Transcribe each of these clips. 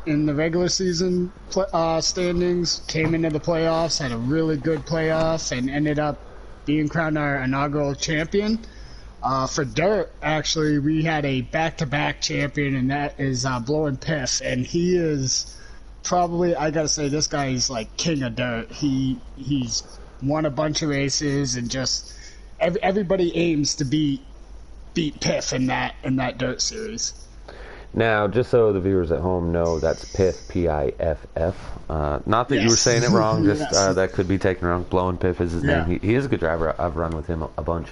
in the regular season standings, came into the playoffs, had a really good playoff, and ended up being crowned our inaugural champion. For dirt, actually, we had a back-to-back champion, and that is Blowing Piff, and he is probably, I gotta say, this guy is like king of dirt. He's won a bunch of races, and just everybody aims to beat Piff in that dirt series. Now, just so the viewers at home know, that's Piff, P-I-F-F. Not that Yes. you were saying it wrong, just Yes. that could be taken wrong. Blowing Piff is his name. He is a good driver. I've run with him a bunch.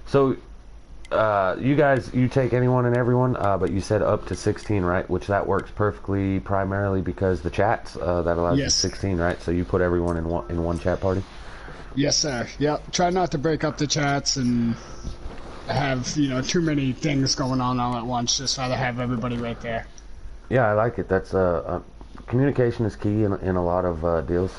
So, you guys, you take anyone and everyone, but you said up to 16, right? Which that works perfectly, primarily because the chats, that allows you 16, right? So you put everyone in one chat party? Yes, sir. Yep. Try not to break up the chats and have, too many things going on all at once. Just rather have everybody right there. Yeah, I like it. That's communication is key in a lot of deals,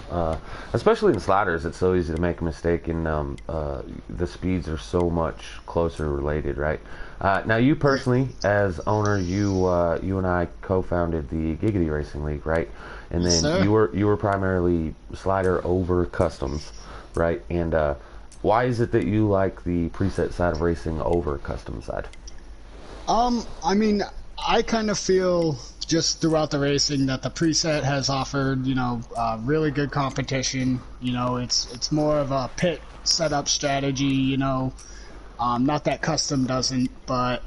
especially in sliders. It's so easy to make a mistake, and the speeds are so much closer related, right? Now, you personally, as owner, you and I co-founded the Giggity Racing League, right? And then Yes, you were primarily slider over customs, right? And why is it that you like the preset side of racing over custom side? I mean, I kind of feel just throughout the racing that the preset has offered, really good competition. It's more of a pit setup strategy, not that custom doesn't, but,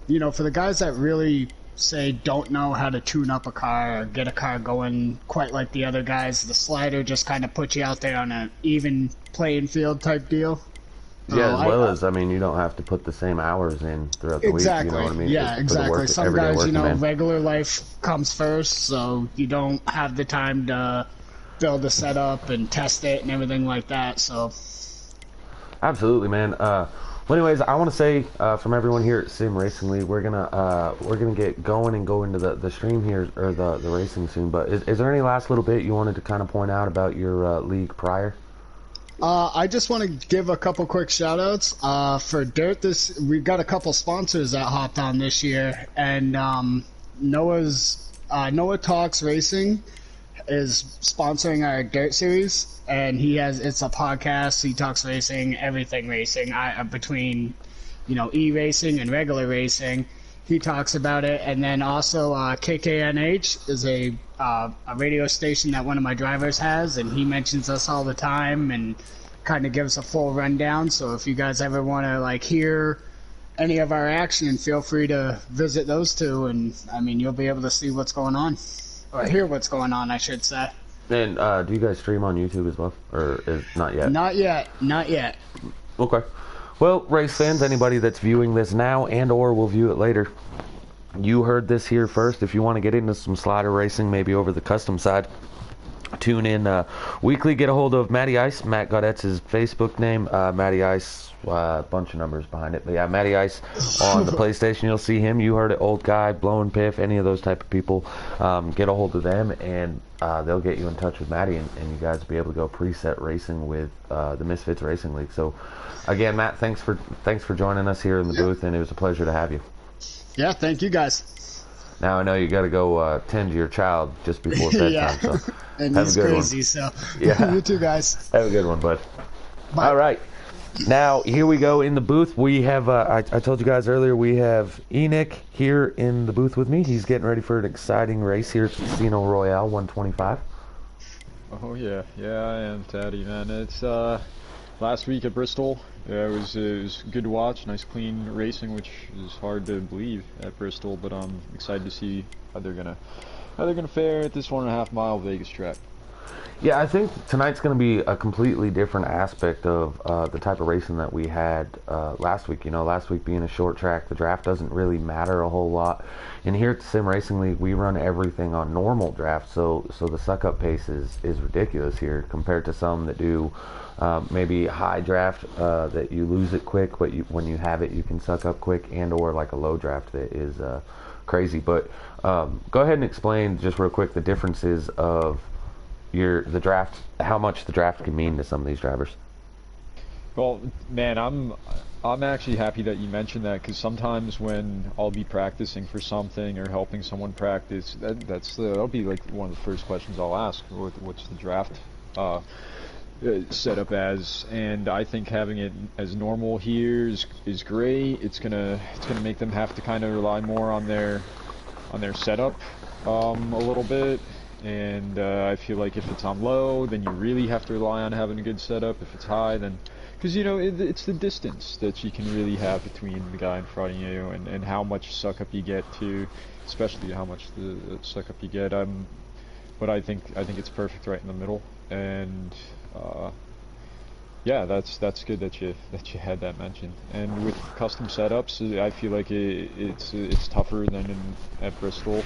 for the guys that really say don't know how to tune up a car or get a car going quite like the other guys, the slider just kind of puts you out there on an even playing field type deal. Yeah, as well as, you don't have to put the same hours in throughout the week, you know what I mean? Yeah, exactly. Some guys, regular life comes first, so you don't have the time to build a setup and test it and everything like that, so. Absolutely, man. Well, anyways, I want to say from everyone here at Sim Racing League, we're gonna get going and go into the stream here, or the racing soon, but is there any last little bit you wanted to kind of point out about your league prior? I just want to give a couple quick shout outs. For Dirt, we've got a couple sponsors that hopped on this year, and Noah Talks Racing is sponsoring our Dirt series, and it's a podcast. He talks racing, everything racing, between e-racing and regular racing. He talks about it, and then also KKNH is a radio station that one of my drivers has, and he mentions us all the time and kind of gives a full rundown. So if you guys ever want to hear any of our action, feel free to visit those two, and you'll be able to see what's going on, or hear what's going on, I should say. And do you guys stream on YouTube as well, or not yet? Not yet. Okay. Well, race fans, anybody that's viewing this now and or will view it later, you heard this here first. If you want to get into some slider racing, maybe over the custom side, tune in weekly. Get a hold of Matty Ice. Matt Gaudette's his Facebook name. Matty Ice, a bunch of numbers behind it. But yeah, Matty Ice on the PlayStation. You'll see him. You heard it. Old Guy, Blowing Piff, any of those type of people. Get a hold of them, and they'll get you in touch with Matty, and you guys will be able to go preset racing with the Misfits Racing League. So, again, Matt, thanks for joining us here in the booth, and it was a pleasure to have you. Yeah, thank you guys. Now I know you got to go tend to your child just before bedtime. Yeah. So and have he's a good crazy, one. so Yeah. You too, guys. Have a good one, bud. Bye. All right. Now, here we go in the booth. We have, I told you guys earlier, we have Enoch here in the booth with me. He's getting ready for an exciting race here at Casino Royale 125. Oh, yeah. Yeah, I am, Taddy, man. It's last week at Bristol. Yeah, it was good to watch. Nice, clean racing, which is hard to believe at Bristol, but I'm excited to see how they're gonna fare at this 1.5 mile Vegas track. Yeah, I think tonight's going to be a completely different aspect of the type of racing that we had last week. Last week being a short track, the draft doesn't really matter a whole lot. And here at the Sim Racing League, we run everything on normal draft, so the suck-up pace is ridiculous here compared to some that do maybe high draft that you lose it quick, but when you have it, you can suck up quick, and or like a low draft that is crazy. But go ahead and explain just real quick the differences of the draft, how much the draft can mean to some of these drivers. Well, man, I'm actually happy that you mentioned that because sometimes when I'll be practicing for something or helping someone practice, that'll be like one of the first questions I'll ask. What's the draft set up as? And I think having it as normal here is great. It's gonna make them have to kind of rely more on their setup a little bit. And I feel like if it's on low, then you really have to rely on having a good setup. If it's high, then because you know it's the distance that you can really have between the guy in front of you and how much suck up you get to, especially how much the suck up you get. But I think it's perfect right in the middle, and yeah, that's good that you had that mentioned. And with custom setups, I feel like it's tougher than at Bristol,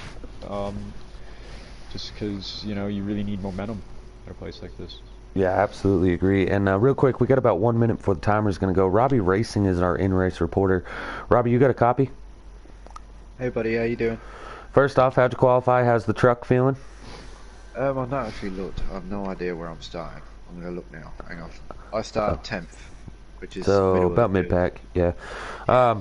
just because you know you really need momentum at a place like this. Yeah, absolutely agree. And real quick, we got about 1 minute before the timer's going to go. Robbie Racing is our in-race reporter. Robbie, you got a copy? Hey buddy, how you doing? First off, how'd you qualify? How's the truck feeling? I've not actually looked. I have no idea where I'm starting. I'm gonna look now. Hang on. I started 10th, which is so about mid-pack. Yeah. A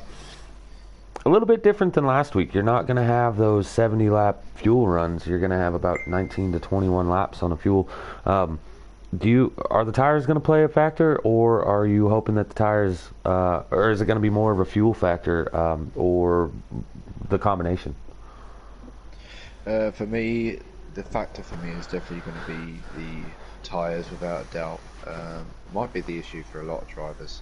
little bit different than last week. You're not going to have those 70-lap fuel runs. You're going to have about 19 to 21 laps on the fuel. Are the tires going to play a factor, or are you hoping that the tires, or is it going to be more of a fuel factor, or the combination? For me, the factor for me is definitely going to be the tyres, without a doubt. Might be the issue for a lot of drivers.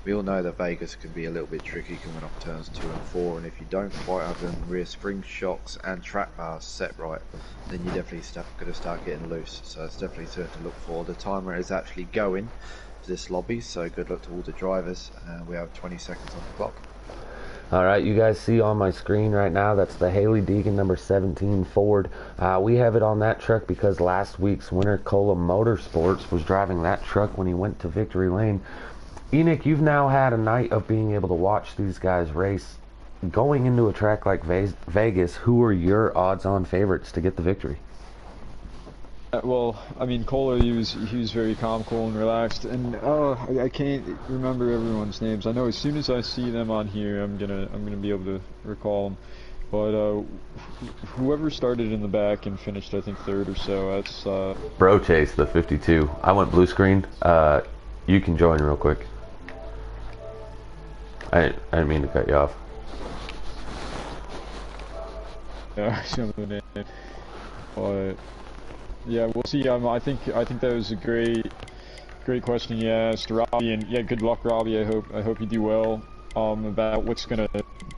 We all know that Vegas can be a little bit tricky coming off turns 2 and 4, and if you don't quite have them rear spring shocks and track bars set right, then you're definitely going to start getting loose. So it's definitely something to look for. The timer is actually going to this lobby, so good luck to all the drivers. We have 20 seconds on the clock. All right, you guys see on my screen right now, that's the Haley Deegan number 17 Ford. We have it on that truck because last week's winner, Cola Motorsports, was driving that truck when he went to Victory Lane. Enoch, you've now had a night of being able to watch these guys race. Going into a track like Vegas, who are your odds-on favorites to get the victory? Well, I mean, Cola, he was very calm, cool, and relaxed, and I can't remember everyone's names. I know as soon as I see them on here, I'm gonna be able to recall them. But whoever started in the back and finished, I think, 3rd or so, that's Bro Chase, the 52. I went blue screen. You can join real quick. I didn't mean to cut you off. Yeah, but yeah, we'll see. I think that was a great question you asked, Robbie, and yeah, good luck, Robbie. I hope you do well. About what's gonna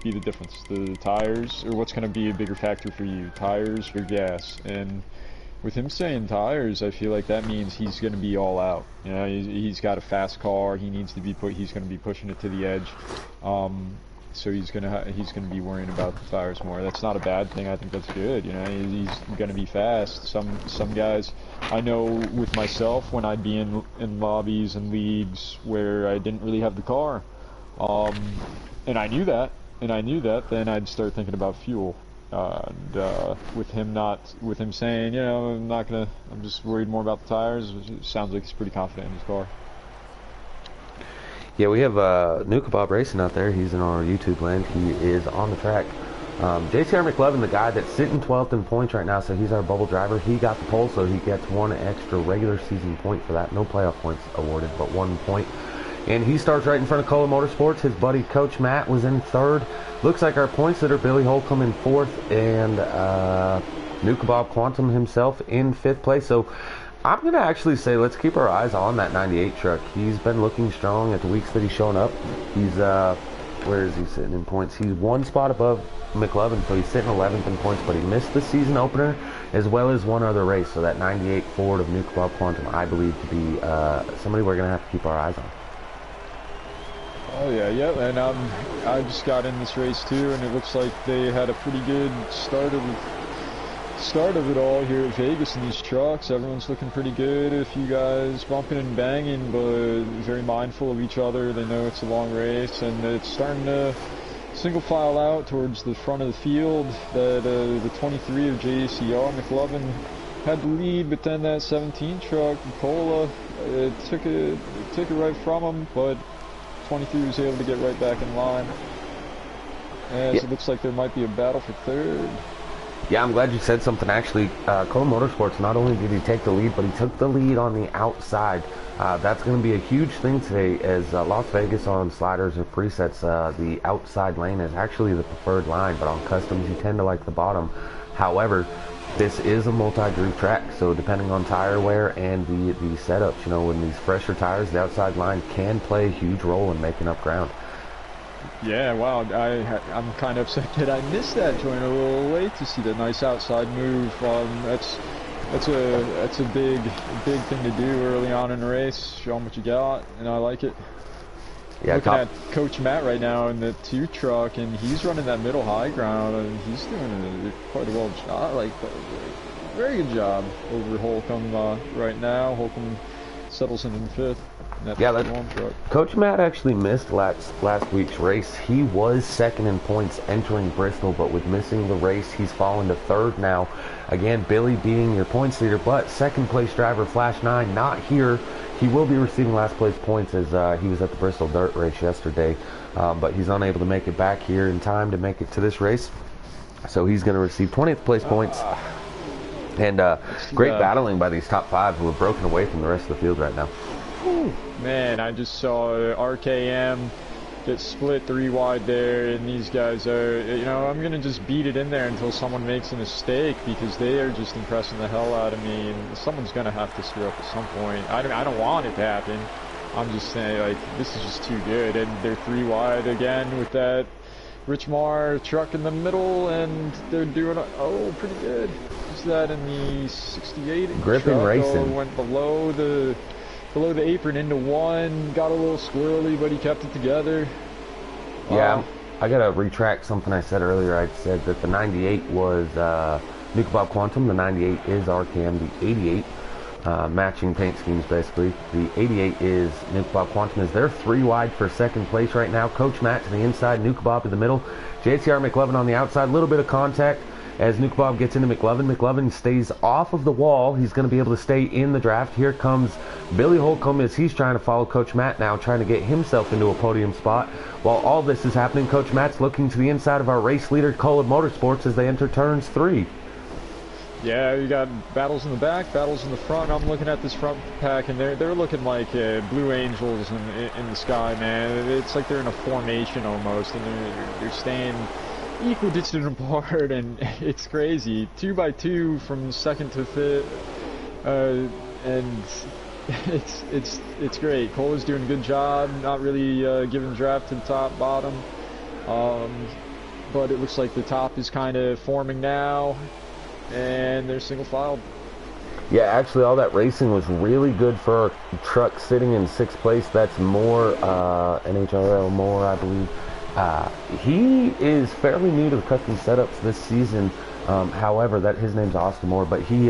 be the difference, the tires, or what's gonna be a bigger factor for you, tires or gas? And with him saying tires, I feel like that means he's going to be all out. You know, he's got a fast car. He needs to be he's going to be pushing it to the edge. So he's going to be worrying about the tires more. That's not a bad thing. I think that's good. You know, he's going to be fast. Some guys, I know with myself, when I'd be in lobbies and leagues where I didn't really have the car, and I knew that, then I'd start thinking about fuel. And with him saying, you know, I'm just worried more about the tires, it sounds like he's pretty confident in his car. Yeah, we have New Kebab Racing out there. He's in our YouTube land. He is on the track. JCR McLevin, the guy that's sitting 12th in points right now, so he's our bubble driver. He got the pole, so he gets 1 extra regular season point for that. No playoff points awarded, but 1 point. And he starts right in front of Cola Motorsports. His buddy Coach Matt was in 3rd. Looks like our points leader Billy Holcomb in 4th, and New Kebab Quantum himself in 5th place. So I'm going to actually say let's keep our eyes on that 98 truck. He's been looking strong at the weeks that he's shown up. He's, where is he sitting in points? He's 1 spot above McLevin, so he's sitting 11th in points, but he missed the season opener as well as 1 other race. So that 98 Ford of New Kebab Quantum, I believe, to be somebody we're going to have to keep our eyes on. Oh yeah, and I just got in this race too, and it looks like they had a pretty good start of it all here at Vegas in these trucks. Everyone's looking pretty good. A few guys bumping and banging, but very mindful of each other. They know it's a long race, and it's starting to single file out towards the front of the field. The 23 of JCR McLovin had the lead, but then that 17 truck, Cola, took it right from him, but 23 was able to get right back in line. As it looks like there might be a battle for third. Yeah, I'm glad you said something. Actually, Cola Motorsports, not only did he take the lead, but he took the lead on the outside. That's going to be a huge thing today, as Las Vegas on sliders or presets, the outside lane is actually the preferred line, but on customs you tend to like the bottom. However, this is a multi-groove track, so depending on tire wear and the setups, you know, in these fresher tires, the outside line can play a huge role in making up ground. Yeah, wow, I'm kind of upset that I missed that joint a little late to see that nice outside move. That's a big thing to do early on in a race. Show them what you got, and I like it. Yeah, looking at Coach Matt right now in the 2 truck, and he's running that middle high ground, and he's doing quite a well job. Like, very good job over Holcomb right now. Holcomb settles in 5th. Coach Matt actually missed last week's race. He was 2nd in points entering Bristol, but with missing the race, he's fallen to 3rd now. Again, Billy being your points leader, but 2nd place driver Flash 9 not here. He will be receiving last place points as he was at the Bristol Dirt race yesterday, but he's unable to make it back here in time to make it to this race. So he's going to receive 20th place points. And great battling by these top 5 who have broken away from the rest of the field right now. Man, I just saw RKM get split 3 wide there, and these guys are, you know, I'm going to just beat it in there until someone makes a mistake, because they are just impressing the hell out of me, and someone's going to have to screw up at some point. I don't want it to happen. I'm just saying, like, this is just too good, and they're 3 wide again with that Rich Mar truck in the middle, and they're doing, pretty good. Is that in the 68? Griffin Racing went below the apron into 1, got a little squirrely, but he kept it together. Yeah, I gotta retract something I said earlier. I said that the 98 was Nuka Bob Quantum, the 98 is RKM, the 88, matching paint schemes basically. The 88 is Nuka Bob Quantum, is they're 3 wide for 2nd place right now. Coach Matt to the inside, Nuka Bob to the middle, JCR McLovin on the outside, a little bit of contact. As Nuka Bob gets into McLovin, McLovin stays off of the wall. He's going to be able to stay in the draft. Here comes Billy Holcomb as he's trying to follow Coach Matt now, trying to get himself into a podium spot. While all this is happening, Coach Matt's looking to the inside of our race leader, Cola Motorsports, as they enter turns 3. Yeah, you got battles in the back, battles in the front. I'm looking at this front pack, and they're looking like Blue Angels in the sky, man. It's like they're in a formation almost, and they're staying equidistant apart, and it's crazy. 2 by 2 from 2nd to 5th, and it's great. Cola's doing a good job, not really giving draft to the top bottom, but it looks like the top is kind of forming now, and they're single filed. Yeah, actually all that racing was really good for our truck sitting in 6th place. That's more NHRL Moore, I believe. He is fairly new to the custom setups this season. However, his name's Austin Moore, but he's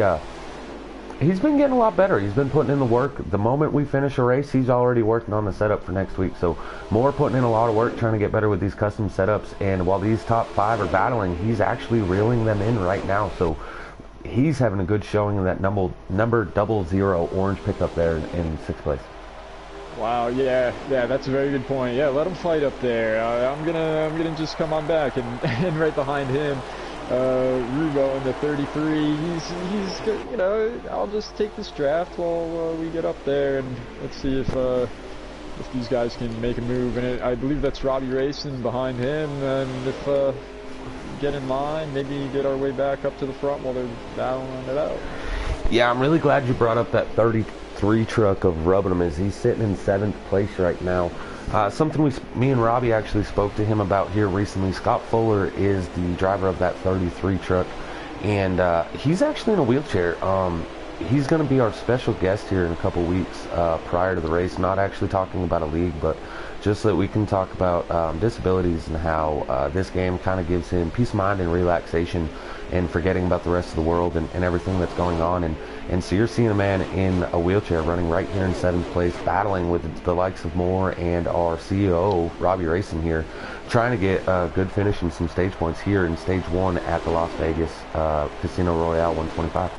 been getting a lot better. He's been putting in the work. The moment we finish a race, he's already working on the setup for next week. So Moore putting in a lot of work trying to get better with these custom setups. And while these top 5 are battling, he's actually reeling them in right now. So he's having a good showing in that number 00 orange pickup there in 6th place. Wow, yeah, that's a very good point. Yeah, let him fight up there. I'm gonna just come on back and right behind him, Rubo in the 33. He's you know, I'll just take this draft while we get up there, and let's see if these guys can make a move. And I believe that's Robbie Racing behind him, and if get in line, maybe get our way back up to the front while they're battling it out. Yeah, I'm really glad you brought up that 33 truck of rubbing him, as he's sitting in 7th place right now. Something me and Robbie actually spoke to him about here recently. Scott Fuller is the driver of that 33 truck, and he's actually in a wheelchair. He's going to be our special guest here in a couple weeks prior to the race. Not actually talking about a league, but just so that we can talk about disabilities and how this game kind of gives him peace of mind and relaxation and forgetting about the rest of the world and everything that's going on. And so you're seeing a man in a wheelchair running right here in 7th place, battling with the likes of Moore and our CEO, Robbie Racing here, trying to get a good finish and some stage points here in stage 1 at the Las Vegas Casino Royale 125.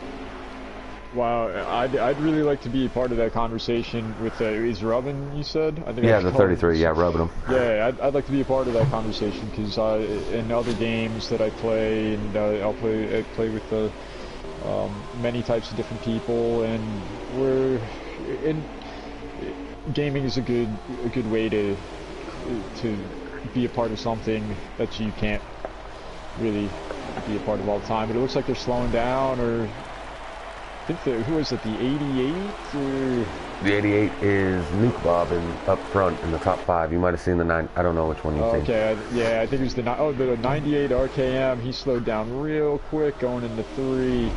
Wow, I'd really like to be a part of that conversation with is Rubbin, you said? I think Yeah, I the called him. 33. Yeah, rubbing them. Yeah, I'd like to be a part of that conversation because in other games that I play, and I play with many types of different people, and gaming is a good way to be a part of something that you can't really be a part of all the time. But it looks like they're slowing down, or I think who is it? The 88 or The 88 is Nuke Bob up front in the top 5. You might have seen the 9. I don't know which one you've seen. okay, yeah, I think it was the 98 RKM. He slowed down real quick going into 3.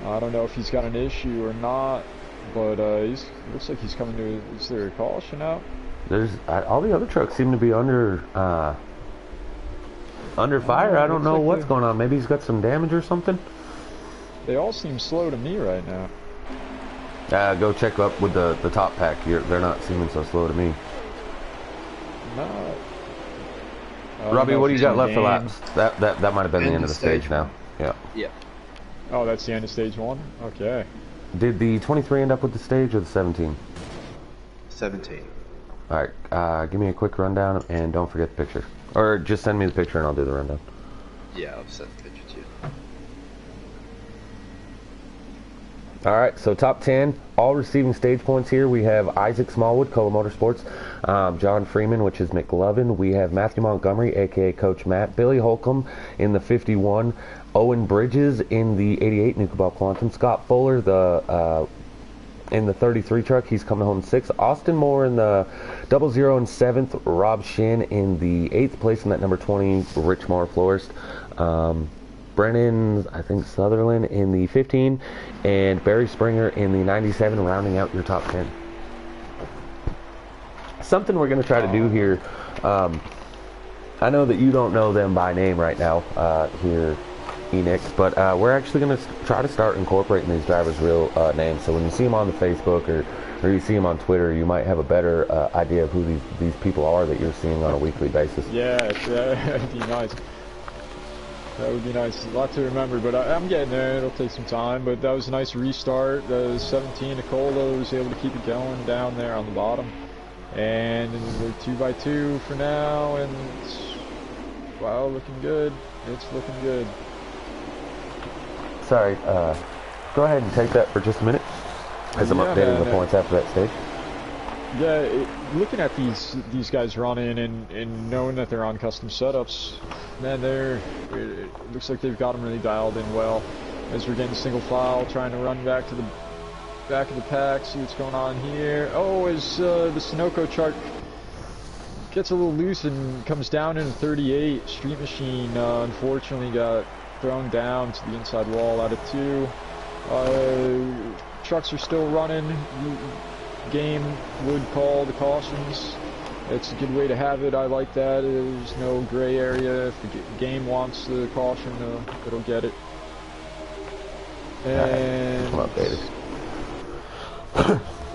I don't know if he's got an issue or not, but looks like he's coming to. Is there a caution out? There's all the other trucks seem to be under fire. I don't know what's going on. Maybe he's got some damage or something. They all seem slow to me right now. Go check up with the top pack. They're not seeming so slow to me. No. Robbie, what do you got left for laps? That might have been the end of the stage now. Yeah. Yeah. Oh, that's the end of stage 1? Okay. Did the 23 end up with the stage or the 17? 17. Alright, give me a quick rundown and don't forget the picture. Or just send me the picture and I'll do the rundown. Yeah, I've sent the picture to you. Alright, so top 10, all receiving stage points here. We have Isaac Smallwood, Cola Motorsports, John Freeman, which is McLovin. We have Matthew Montgomery, aka Coach Matt, Billy Holcomb in the 51, Owen Bridges in the 88 Nuka Quantum, Scott Fuller in the 33 truck, he's coming home in 6th, Austin Moore in the 00 and 7th, Rob Shin in the 8th place in that number 20 Rich Moore Florist, Brennan, I think Sutherland in the 15, and Barry Springer in the 97, rounding out your top 10. Something we're going to try to do here, I know that you don't know them by name right now here, Enix, but we're actually going to try to start incorporating these drivers' real names. So when you see them on the Facebook or you see them on Twitter, you might have a better idea of who these people are that you're seeing on a weekly basis. Yeah, that'd be nice. That would be nice. A lot to remember, but I'm getting there. It'll take some time, but that was a nice restart. The 17 Nicola was able to keep it going down there on the bottom. And we're 2x2 for now, and wow, looking good. It's looking good. Sorry, go ahead and take that for just a minute as I'm updating the points after that stage. Yeah, looking at these guys running and knowing that they're on custom setups, man, it looks like they've got them really dialed in well. As we're getting single file, trying to run back to the back of the pack, see what's going on here. Oh, as the Sunoco chart gets a little loose and comes down in 38, Street Machine unfortunately got thrown down to the inside wall out of 2. Trucks are still running. Game would call the cautions. It's a good way to have it. I like that. There's no gray area. If the game wants the caution, it'll get it. And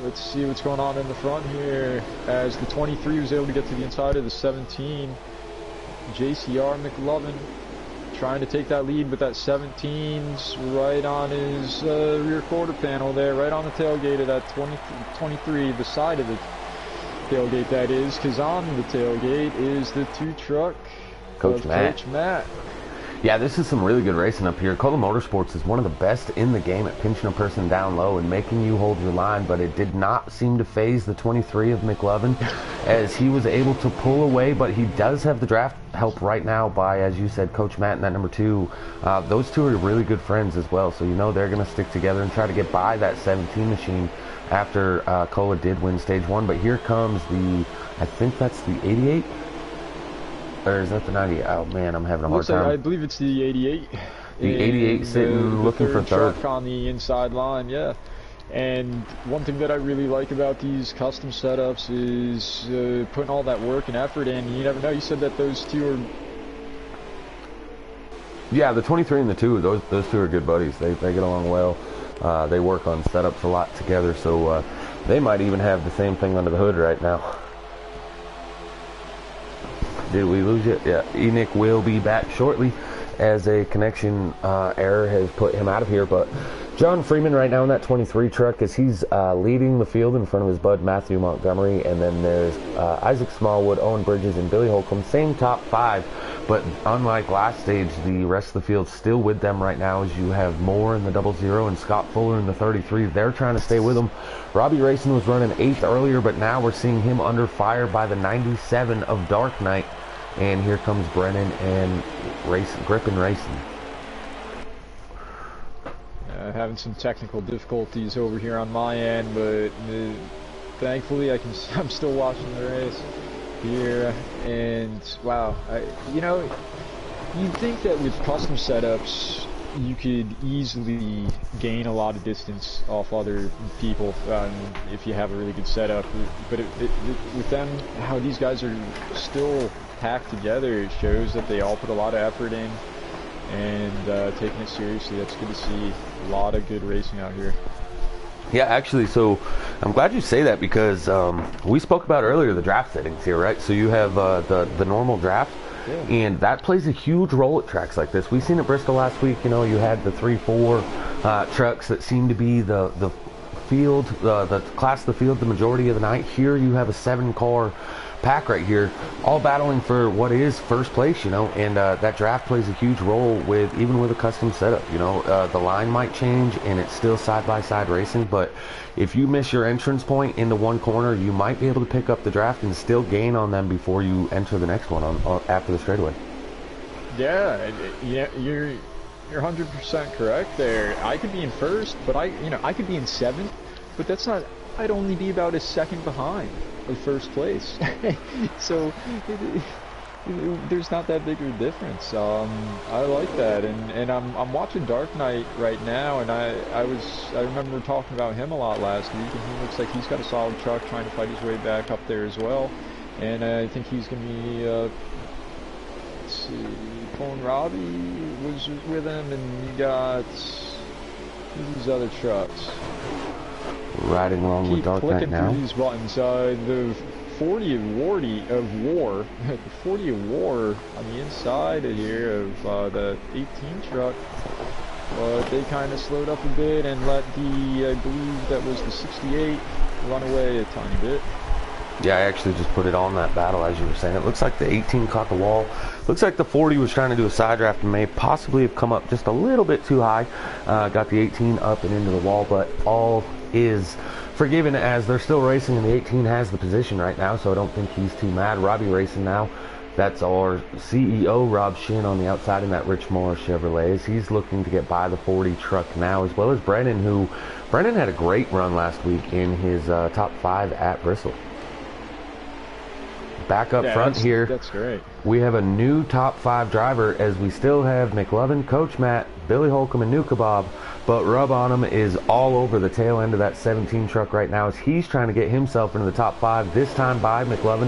let's see what's going on in the front here. As the 23 was able to get to the inside of the 17, JCR McLovin trying to take that lead, but that 17's right on his rear quarter panel there, right on the tailgate of that 23, the side of the tailgate that is, because on the tailgate is the 2 truck Coach Matt. Yeah, this is some really good racing up here. Cola Motorsports is one of the best in the game at pinching a person down low and making you hold your line, but it did not seem to phase the 23 of McLovin as he was able to pull away, but he does have the draft help right now by, as you said, Coach Matt and that number 2. Those two are really good friends as well, so you know they're going to stick together and try to get by that 17 machine after Cola did win stage 1, but here comes I think that's the 88? Or is that the 90? Oh man, I'm having a hard time. I believe it's the 88. The 88 sitting looking for third. Truck on the inside line, yeah. And one thing that I really like about these custom setups is putting all that work and effort in. You never know. You said that those 2 are. Yeah, the 23 and the 2. Those 2 are good buddies. They get along well. They work on setups a lot together. So they might even have the same thing under the hood right now. Did we lose it? Yeah, Enoch will be back shortly as a connection error has put him out of here, but John Freeman right now in that 23 truck as he's leading the field in front of his bud Matthew Montgomery, and then there's Isaac Smallwood, Owen Bridges, and Billy Holcomb. Same top 5, but unlike last stage, the rest of the field's still with them right now as you have Moore in the 00 and Scott Fuller in the 33. They're trying to stay with them. Robbie Racing was running 8th earlier, but now we're seeing him under fire by the 97 of Dark Knight. And here comes Brennan and Grippin Racing. Having some technical difficulties over here on my end, but thankfully I'm still watching the race here, and wow, you'd think that with custom setups you could easily gain a lot of distance off other people if you have a really good setup, but with them, how these guys are still packed together, it shows that they all put a lot of effort in and taking it seriously. That's good to see. A lot of good racing out here. Yeah, actually, so I'm glad you say that because we spoke about earlier the draft settings here, right? So you have the normal draft, yeah, and that plays a huge role at tracks like this. We've seen at Bristol last week, you had the 3-4 trucks that seem to be the field, the class of the field the majority of the night. Here you have a 7-car pack right here, all battling for what is first place, and that draft plays a huge role even with a custom setup. The line might change and it's still side-by-side racing, but if you miss your entrance point into one corner, you might be able to pick up the draft and still gain on them before you enter the next one after the straightaway. Yeah, you're 100% correct there. I could be in first, but I could be in 7th, but I'd only be about a second behind of first place. So there's not that big of a difference. I like that, and I'm watching Dark Knight right now, and I remember talking about him a lot last week, and he looks like he's got a solid truck trying to fight his way back up there as well, and I think he's going to be let's see, Colin Robbie was with him, and you got these other trucks riding along with Dark Knight now. These buttons. The 40 of War, the 40 of War on the inside of here of the 18 truck. But they kind of slowed up a bit and let the, I believe that was the 68, run away a tiny bit. Yeah, I actually just put it on that battle as you were saying. It looks like the 18 caught the wall. Looks like the 40 was trying to do a side draft and may possibly have come up just a little bit too high. Got the 18 up and into the wall, but all is forgiven as they're still racing and the 18 has the position right now, so I don't think he's too mad. Robbie Racing now. That's our CEO, Rob Shin, on the outside in that Rich Moore Chevrolet. He's looking to get by the 40 truck now, as well as Brennan, Brennan had a great run last week in his top 5 at Bristol. Back up front here, that's great. We have a new top 5 driver as we still have McLovin, Coach Matt, Billy Holcomb, and New Kebab, but Rub on him is all over the tail end of that 17 truck right now as he's trying to get himself into the top 5, this time by Kohler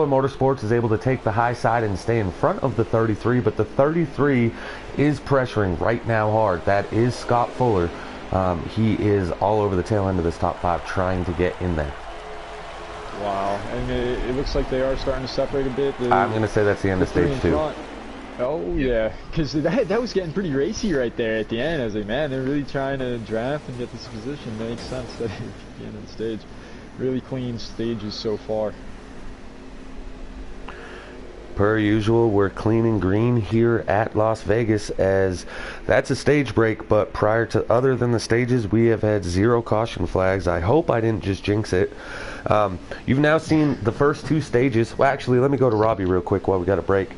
Motorsports is able to take the high side and stay in front of the 33, but the 33 is pressuring right now hard. That is Scott Fuller. He is all over the tail end of this top 5 trying to get in there. Wow, and it looks like they are starting to separate a bit. I'm going to say that's the end of stage 2. Oh yeah, because that was getting pretty racy right there at the end. I was like, man, they're really trying to draft and get this position. Makes sense that at the end of the stage. Really clean stages so far. Per usual, we're clean and green here at Las Vegas as that's a stage break, but prior to other than the stages, we have had 0 caution flags. I hope I didn't just jinx it. You've now seen the first 2 stages. Well, actually, let me go to Robbie real quick while we got a break.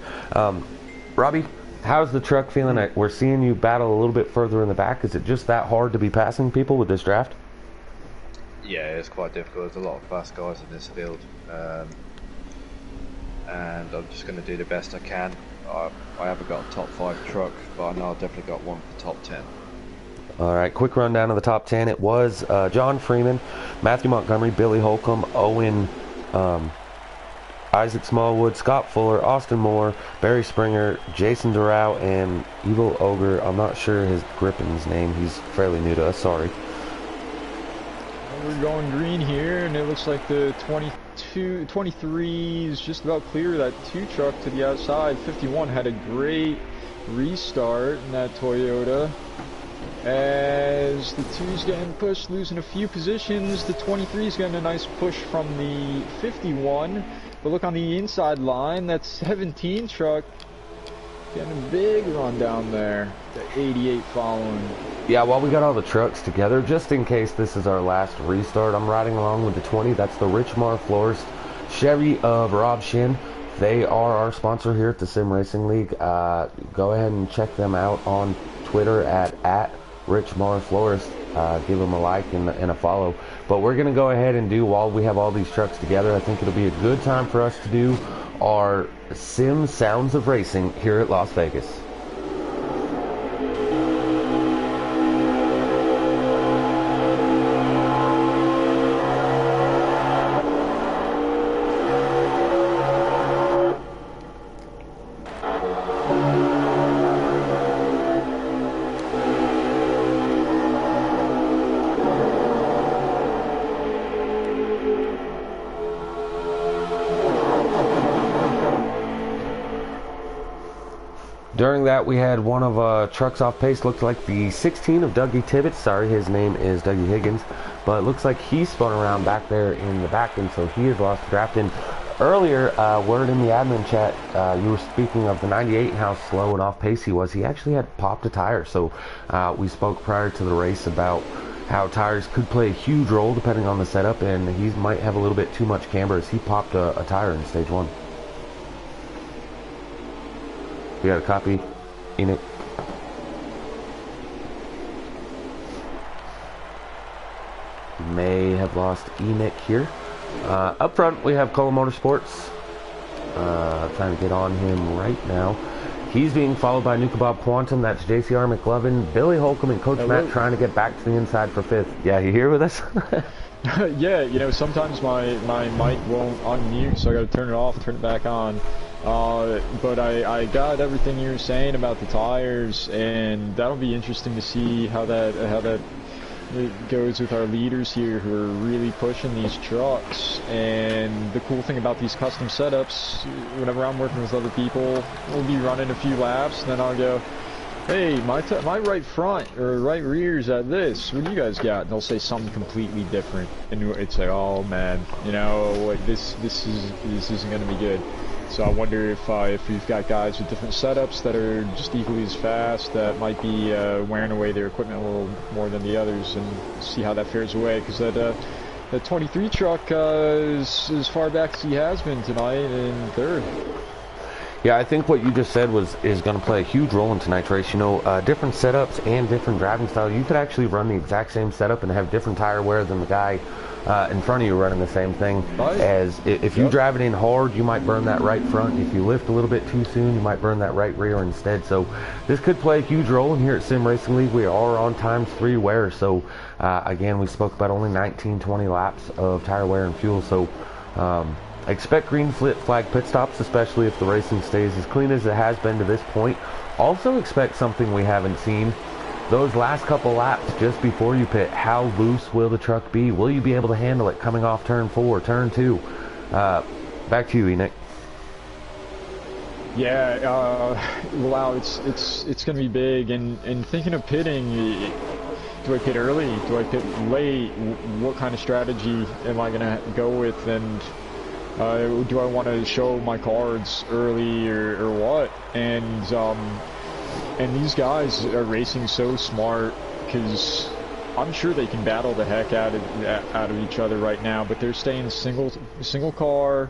Robbie, how's the truck feeling? We're seeing you battle a little bit further in the back. Is it just that hard to be passing people with this draft? Yeah, it's quite difficult. There's a lot of fast guys in this field. And I'm just going to do the best I can. I haven't got a top 5 truck, but I know I've definitely got one for the top 10. All right, quick rundown of the top 10. It was John Freeman, Matthew Montgomery, Billy Holcomb, Owen, Isaac Smallwood, Scott Fuller, Austin Moore, Barry Springer, Jason Doral, and Evil Ogre. I'm not sure his Grippin's name. He's fairly new to us. Sorry. We're going green here, and it looks like the 23 is just about clear. That 2 truck to the outside. 51 had a great restart in that Toyota. as the 2's getting pushed, losing a few positions. The 23's getting a nice push from the 51. But look on the inside line, that 17 truck getting a big run down there. The 88 following. Yeah, while we got all the trucks together, just in case this is our last restart, I'm riding along with the 20. That's the Richmar Florist Chevy of Rob Shin. They are our sponsor here at the Sim Racing League. Go ahead and check them out on Twitter at Richmar Florist. Give them a like and a follow. But we're going to go ahead and do, while we have all these trucks together, I think it'll be a good time for us to do our Sim Sounds of Racing here at Las Vegas. During that, we had one of trucks off pace. Looked like the 16 of Dougie Tibbetts. Sorry, his name is Dougie Higgins. But it looks like he spun around back there in the back, and so he has lost the draft. And earlier, word in the admin chat, you were speaking of the 98 and how slow and off pace he was. He actually had popped a tire. So we spoke prior to the race about how tires could play a huge role depending on the setup, and he might have a little bit too much camber as he popped a tire in stage 1. We got a copy, Enoch. May have lost Enoch here. Up front, we have Cola Motorsports. Trying to get on him right now. He's being followed by New Kebab Quantum. That's JCR McLovin, Billy Holcomb, and Coach Matt trying to get back to the inside for 5th. Yeah, you here with us? Yeah, you know, sometimes my mic won't unmute, so I got to turn it off, turn it back on. But I got everything you were saying about the tires, and that'll be interesting to see how that goes with our leaders here who are really pushing these trucks. And the cool thing about these custom setups, whenever I'm working with other people, we'll be running a few laps, and then I'll go, hey, my right front or right rear's at this. What do you guys got? And they'll say something completely different, and it's like, oh man, you know, like this isn't gonna be good. So I wonder if we've got guys with different setups that are just equally as fast that might be wearing away their equipment a little more than the others, and see how that fares away. Because that 23 truck is as far back as he has been tonight in 3rd. Yeah, I think what you just said is going to play a huge role in tonight's race. You know, different setups and different driving style. You could actually run the exact same setup and have different tire wear than the guy in front of you running the same thing. Right. As if you drive it in hard, you might burn that right front. If you lift a little bit too soon, you might burn that right rear instead. So this could play a huge role. And here at Sim Racing League, we are on ×3 wear. So again, we spoke about only 19-20 laps of tire wear and fuel. So expect green flag pit stops, especially if the racing stays as clean as it has been to this point. Also expect something we haven't seen. Those last couple laps just before you pit, how loose will the truck be? Will you be able to handle it coming off turn 4, turn 2? Back to you, Enoch. Yeah, wow, it's going to be big. And thinking of pitting, do I pit early? Do I pit late? What kind of strategy am I going to go with? And do I want to show my cards early or what? And these guys are racing so smart, because I'm sure they can battle the heck out of each other right now, but they're staying single car,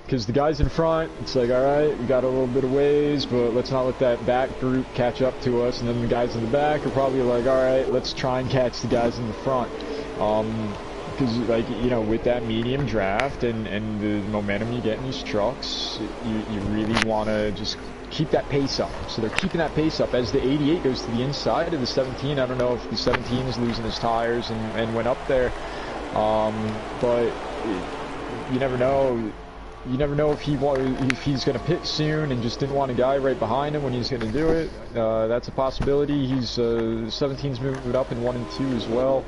because the guys in front, it's like, all right, we got a little bit of ways, but let's not let that back group catch up to us. And then the guys in the back are probably like, all right, let's try and catch the guys in the front. Because, like, you know, with that medium draft and the momentum you get in these trucks, you really want to just keep that pace up. So they're keeping that pace up as the 88 goes to the inside of the 17. I don't know if the 17 is losing his tires and went up there, but you never know. You never know if he's going to pit soon and just didn't want a guy right behind him when he's going to do it. That's a possibility. He's 17's moving up in 1 and 2 as well.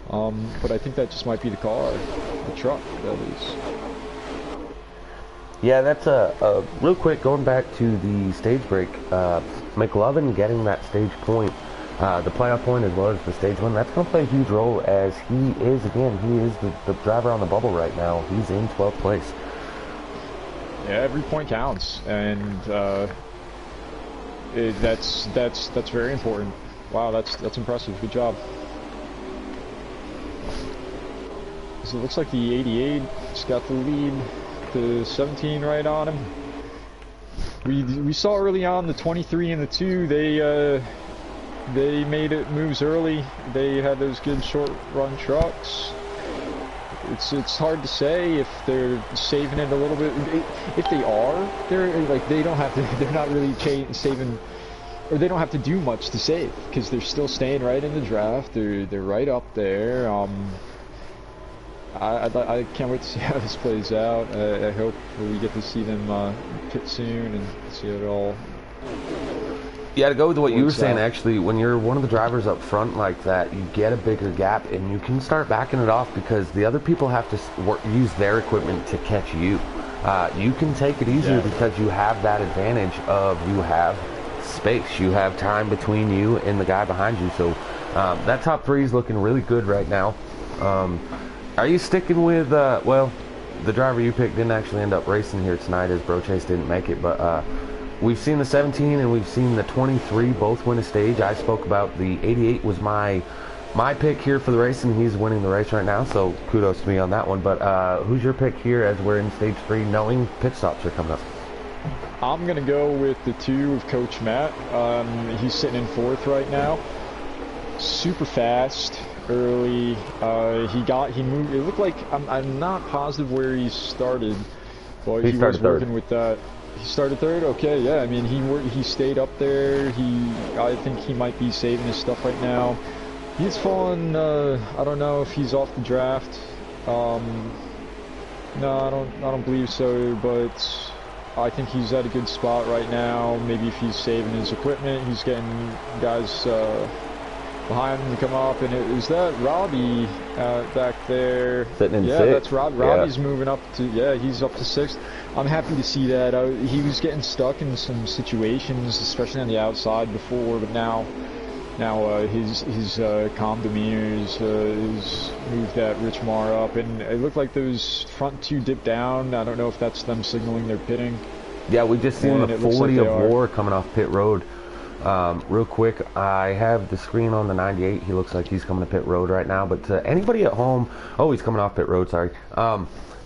But I think that just might be the car, the truck, that is. Yeah, that's real quick, going back to the stage break, McLovin getting that stage point the playoff point as well as the stage win, that's going to play a huge role as he is the driver on the bubble right now. He's in 12th place. Yeah, every point counts, and that's very important. Wow, that's impressive. Good job. So it looks like the 88's got the lead, the 17 right on him. We saw early on the 23 and the 2. They made it moves early. They had those good short run trucks. It's hard to say if they're saving it a little bit. If they are, they don't have to. They're not really saving, or they don't have to do much to save because they're still staying right in the draft. They're right up there. I can't wait to see how this plays out. I hope we get to see them pit soon and see it all. Yeah, to go with what you were saying, actually, when you're one of the drivers up front like that, you get a bigger gap and you can start backing it off because the other people have to use their equipment to catch you. You can take it easier because you have that advantage of you have space. You have time between you and the guy behind you. So that top 3 is looking really good right now. Are you sticking with, well, the driver you picked didn't actually end up racing here tonight as Bro Chase didn't make it, but we've seen the 17 and we've seen the 23 both win a stage. I spoke about the 88 was my pick here for the race, and he's winning the race right now, so kudos to me on that one. But who's your pick here as we're in stage 3 knowing pit stops are coming up? I'm going to go with the 2 of Coach Matt. He's sitting in 4th right now. Super fast. Early, he moved. It looked like I'm not positive where he started, but he was working with that. He started 3rd. Okay, yeah. I mean, he stayed up there. I think he might be saving his stuff right now. He's fallen. I don't know if he's off the draft. No, I don't believe so. But I think he's at a good spot right now. Maybe if he's saving his equipment, he's getting guys behind him to come up, and is that Robbie back there? Sitting in 6th. Yeah, that's Rob. Robbie's moving up to, he's up to 6th. I'm happy to see that. He was getting stuck in some situations, especially on the outside before, but now his calm demeanor has moved that Rich Mar up, and it looked like those front 2 dipped down. I don't know if that's them signaling they're pitting. Yeah, we just seen the 40 of War coming off pit road. Real quick, I have the screen on the 98. He looks like he's coming to pit road right now, but to anybody at home, he's coming off pit road, sorry.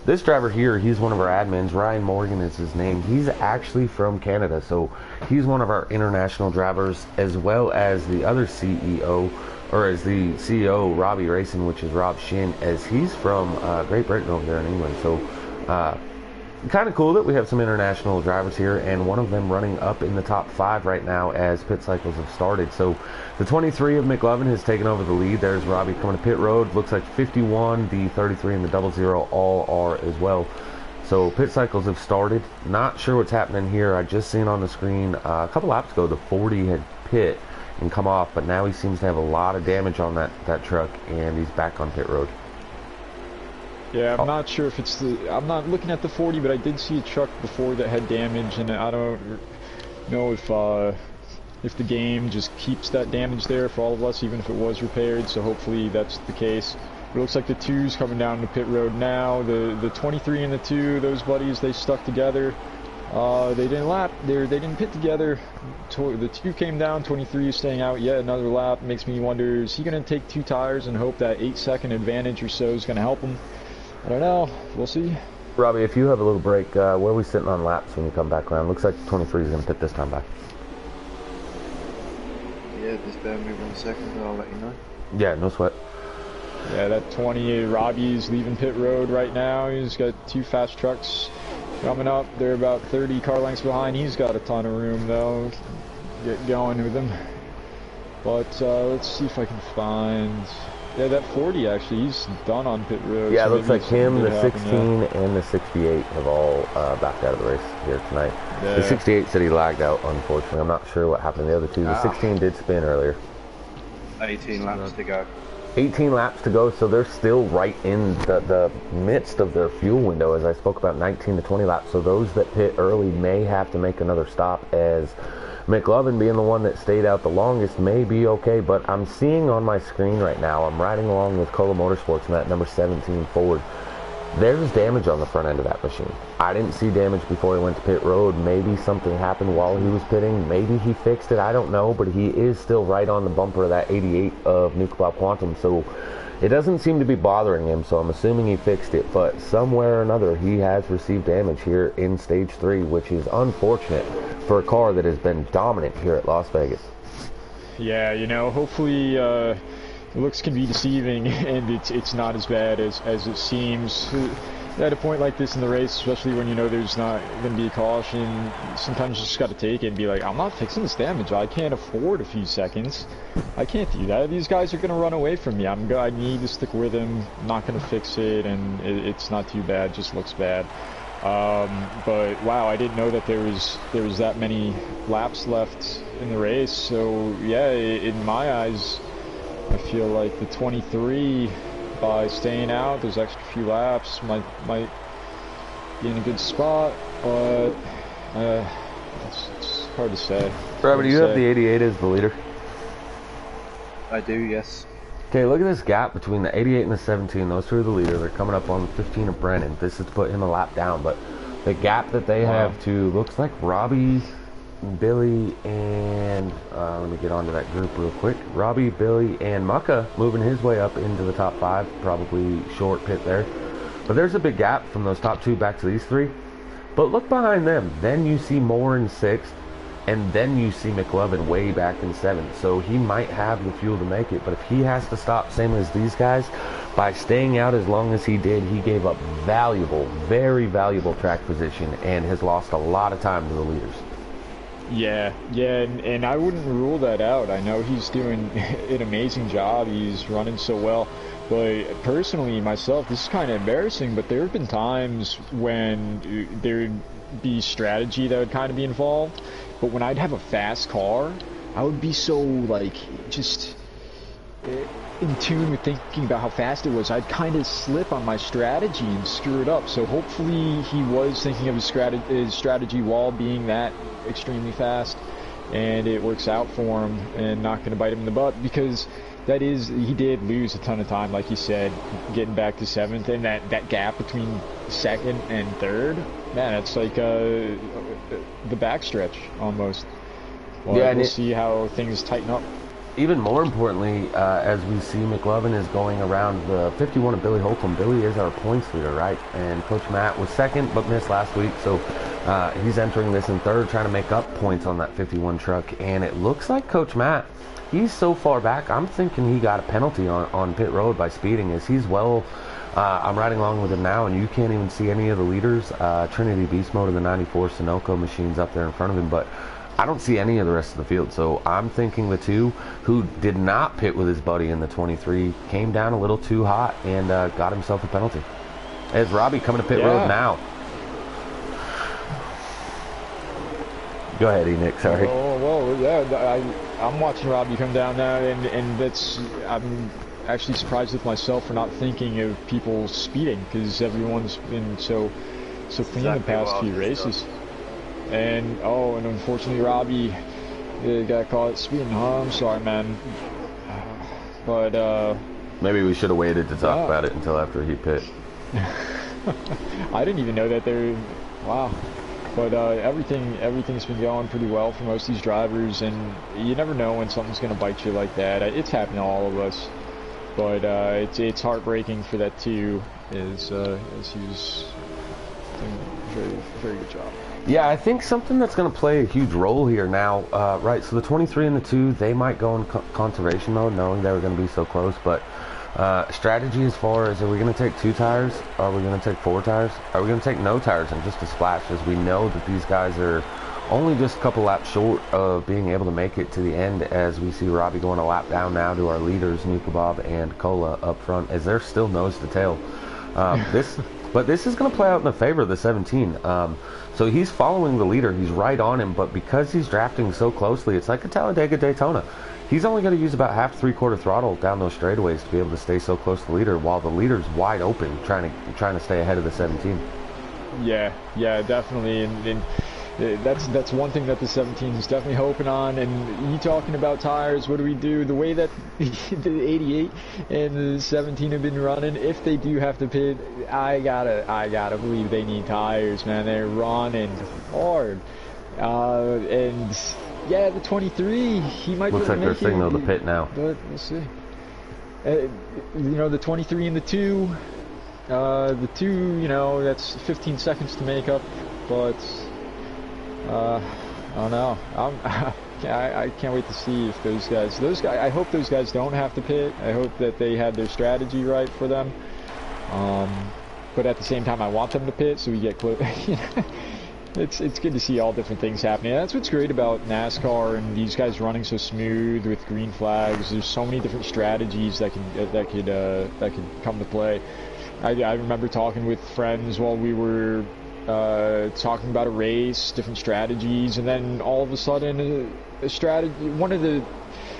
This driver here, he's one of our admins. Ryan Morgan is his name. He's actually from Canada, so he's one of our international drivers, as well as the other CEO, or as the CEO, Robbie Racing, which is Rob Shin, as he's from Great Britain over there in England. So kind of cool that we have some international drivers here, and one of them running up in the top 5 right now as pit cycles have started. So the 23 of McLovin has taken over the lead. There's Robbie coming to pit road. Looks like 51, the 33, and the 00 all are as well. So pit cycles have started. Not sure what's happening here. I just seen on the screen a couple laps ago the 40 had pit and come off, but now he seems to have a lot of damage on that truck, and he's back on pit road. Yeah, I'm not sure if it's I'm not looking at the 40, but I did see a truck before that had damage, and I don't know if the game just keeps that damage there for all of us, even if it was repaired, so hopefully that's the case. It looks like the 2's coming down to pit road now. The 23 and the 2, those buddies, they stuck together. They didn't pit together. The 2 came down, 23 is staying out yet another lap. Makes me wonder, is he going to take 2 tires and hope that 8-second advantage or so is going to help him? I don't know. We'll see. Robbie, if you have a little break, where are we sitting on laps when you come back around? Looks like 23 is going to pit this time back. Yeah, just bear with me 1 second and I'll let you know. Yeah, no sweat. Yeah, that 20, Robbie's leaving pit road right now. He's got 2 fast trucks coming up. They're about 30 car lengths behind. He's got a ton of room, though. Get going with him. But let's see if I can find... Yeah, that 40, actually, he's done on pit road. Yeah, so it looks like him, the 16, and the 68 have all backed out of the race here tonight. Yeah. The 68 said he lagged out, unfortunately. I'm not sure what happened to the other 2. The 16 did spin earlier. 18 laps to go. 18 laps to go, so they're still right in the midst of their fuel window, as I spoke about, 19 to 20 laps. So those that pit early may have to make another stop, as McLovin being the one that stayed out the longest may be okay, but I'm seeing on my screen right now, I'm riding along with Cola Motorsports in that number 17 Ford. There's damage on the front end of that machine. I didn't see damage before he went to pit road. Maybe something happened while he was pitting. Maybe he fixed it. I don't know, but he is still right on the bumper of that 88 of Nukabob Quantum, so it doesn't seem to be bothering him, so I'm assuming he fixed it. But somewhere or another, he has received damage here in Stage 3, which is unfortunate for a car that has been dominant here at Las Vegas. Yeah, you know, hopefully looks can be deceiving, and it's not as bad as it seems. At a point like this in the race, especially when you know there's not going to be a caution, sometimes you just got to take it and be like, I'm not fixing this damage. I can't afford a few seconds. I can't do that. These guys are going to run away from me. I need to stick with them. I'm not going to fix it, and it's not too bad. Just looks bad. But wow, I didn't know that there was that many laps left in the race. So yeah, in my eyes, I feel like the 23, by staying out, those extra few laps might be in a good spot, but it's hard to say. Robert, do you have the 88 as the leader? I do, yes. Okay, look at this gap between the 88 and the 17. Those two are the leader. They're coming up on 15 of Brennan. This is to put him a lap down, but the gap that they have to, looks like Robbie, Billy, and let me get onto that group real quick. Robbie, Billy, and Mucka moving his way up into the top 5. Probably short pit there. But there's a big gap from those top 2 back to these 3. But look behind them. Then you see Moore in 6th. And then you see McLovin way back in 7th. So he might have the fuel to make it. But if he has to stop, same as these guys, by staying out as long as he did, he gave up valuable, very valuable track position and has lost a lot of time to the leaders. Yeah, and I wouldn't rule that out. I know he's doing an amazing job. He's running so well. But personally, myself, this is kind of embarrassing, but there have been times when there'd be strategy that would kind of be involved. But when I'd have a fast car, I would be so, like, just in tune with thinking about how fast it was. I'd kind of slip on my strategy and screw it up. So hopefully he was thinking of his strategy while being that extremely fast, and it works out for him and not going to bite him in the butt, because he did lose a ton of time, like you said, getting back to 7th, and that gap between 2nd and 3rd, man, that's like the backstretch almost. Well, yeah, we'll see how things tighten up. Even more importantly, as we see McLovin is going around the 51 of Billy Holcomb. Billy is our points leader, right? And Coach Matt was 2nd but missed last week, so he's entering this in 3rd, trying to make up points on that 51 truck. And it looks like Coach Matt, he's so far back, I'm thinking he got a penalty on pit road by speeding. As he's I'm riding along with him now, and you can't even see any of the leaders. Trinity Beast Mode and the 94 Sunoco machines up there in front of him, but I don't see any of the rest of the field. So I'm thinking the 2 who did not pit with his buddy in the 23 came down a little too hot and got himself a penalty. As Robbie coming to pit road now. Go ahead, Nick. Sorry. Well, yeah, I'm watching Robbie come down now, and I'm actually surprised with myself for not thinking of people speeding, because everyone's been so clean the past few races. And unfortunately Robbie got caught speeding. I'm sorry, man. But maybe we should have waited to talk about it until after he pit. I didn't even know that there. Wow. But everything's been going pretty well for most of these drivers, and you never know when something's going to bite you like that. It's happened to all of us, but it's heartbreaking for that too. As he was doing a very, very good job. Yeah, I think something that's going to play a huge role here now, right, so the 23 and the 2, they might go in conservation mode, knowing they were going to be so close, but strategy as far as, are we going to take 2 tires? Are we going to take 4 tires? Are we going to take no tires and just a splash, as we know that these guys are only just a couple laps short of being able to make it to the end, as we see Robbie going a lap down now to our leaders, Nukabob and Cola up front, as they're still nose to tail. But this is going to play out in the favor of the 17. So he's following the leader. He's right on him, but because he's drafting so closely, it's like a Talladega Daytona. He's only going to use about half 3/4 throttle down those straightaways to be able to stay so close to the leader, while the leader's wide open, trying to stay ahead of the 17. Yeah, definitely. And That's one thing that the 17 is definitely hoping on. And you talking about tires, what do we do? The way that the 88 and the 17 have been running, if they do have to pit, I gotta believe they need tires, man. They're running hard. And yeah, the 23, he might looks like they're signal to pit now. But we'll see. The 23 and the 2, that's 15 seconds to make up, but I don't know. I can't wait to see if those guys, I hope those guys don't have to pit. I hope that they had their strategy right for them. But at the same time, I want them to pit so we get close. It's good to see all different things happening. That's what's great about NASCAR and these guys running so smooth with green flags. There's so many different strategies that could come to play. I remember talking with friends while we were talking about a race, different strategies, and then all of a sudden a strategy.